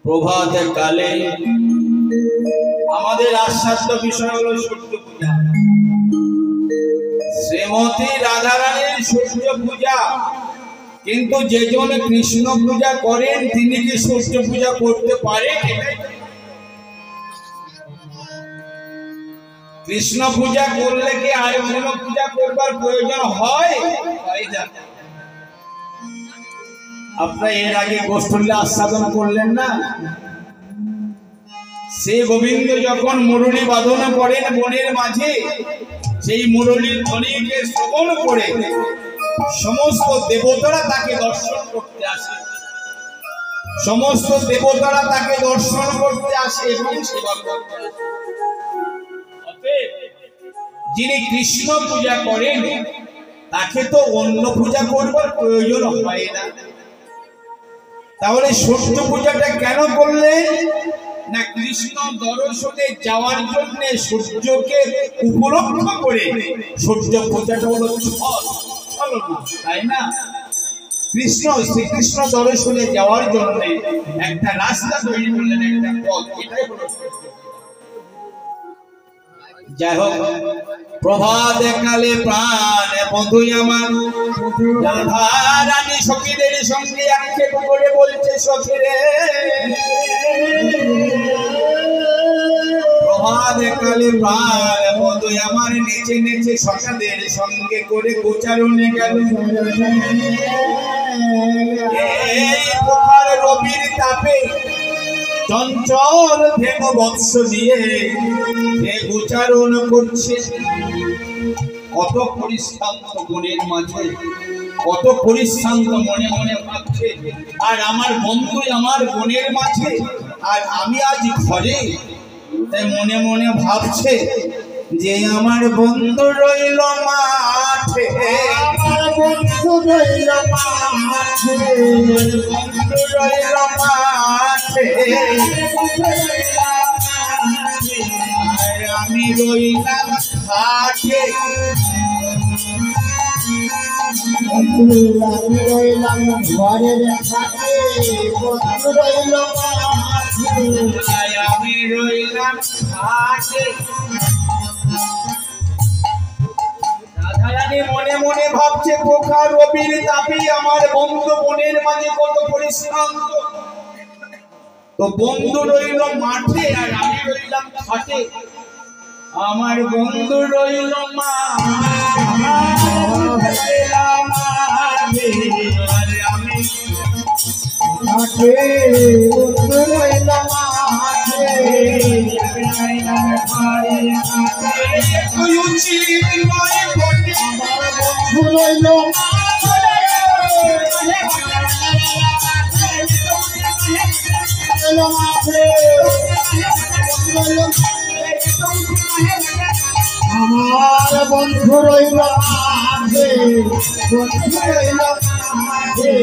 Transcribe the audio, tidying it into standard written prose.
প্রভাত কালে আমাদের আস্বাদ্য বিষয় হলো সূর্য পূজা। শ্রীমতী রাধারানীর সূর্য পূজা, কিন্তু যেজন কৃষ্ণ পূজা করেন তিনি কি সূর্য পূজা করতে পারেন? কৃষ্ণ পূজা করলে কি আর কোনো পূজা করবার প্রয়োজন হয়? আপনারা এর আগে গোষ্ঠী আস্বাদন করলেন না? সে গোবিন্দ যখন মুরলী বাদন করেন বনের মাঝে, সেই মুরলীর ধ্বনিকে শ্রবণ করে সমস্ত দেবতারা তাকে দর্শন করতে আসে, সমস্ত দেবতারা তাকে দর্শন করতে আসে এবং সেবা করতে আসে। যিনি কৃষ্ণ পূজা করেন তাকে তো অন্য পূজা করবার প্রয়োজন হয় না। তাহলে সূর্য পূজাটা কেন করলেন? না, কৃষ্ণ দর্শনে যাওয়ার জন্য সূর্যকে উপলক্ষ করে সূর্য পূজাটা হলো ছলনা, তাই না? শ্রীকৃষ্ণ দর্শনে যাওয়ার জন্য একটা রাস্তা তৈরি করলেন, একটা পথ, এটাই হলো। যাই হোক, প্রভাত কালে প্রাণ বন্ধু আমার রাধারানী সখীদের সঙ্গে আক্ষেপ করে বলছে, সখীরে প্রভাত কালে প্রাণ বন্ধু আমার নেচে নেচে সখাদের সঙ্গে করে গোচারণে গেল। এই প্রকার রবির তাপে চঞ্চল ধেনু বৎস দিয়ে গোচারণ করছে। কত পরিশ্রান্ত বনের মাঝে, কত পরিশ্রান্ত মনে মনে ভাবছে, আর আমার বন্ধু আমার বনের মাঝে, আর আমি আজ ঘরে। তাই মনে মনে ভাবছে যে আমার বন্ধু রইল মাঠে, আমার বন্ধু রইল মাঠে, বন্ধু রইল মাঠে, আর আমি রইলাম ঘাটে, আমি রইলাম ঘরের ঘাটে, বন্ধু রইল মাঠে, আমি রইলাম ঘাটে। রাধারানী মনে মনে ভাবছে, পোখা রবির তাপে আমার বন্ধু বনের মাঝে কত পরিশ্রান্ত, তো বন্ধু রইল মাঠে আর আমি রইলাম ঘাটে। আমার বন্ধু রইল মাঠে আর আমি ঘাটে, বন্ধু রইল মাঠে, তুই উচিত নয় বটে, আমার বন্ধু রইল মাঠে, আমার বন্ধু রইল মাঠে, বন্ধু রইল মাঠে।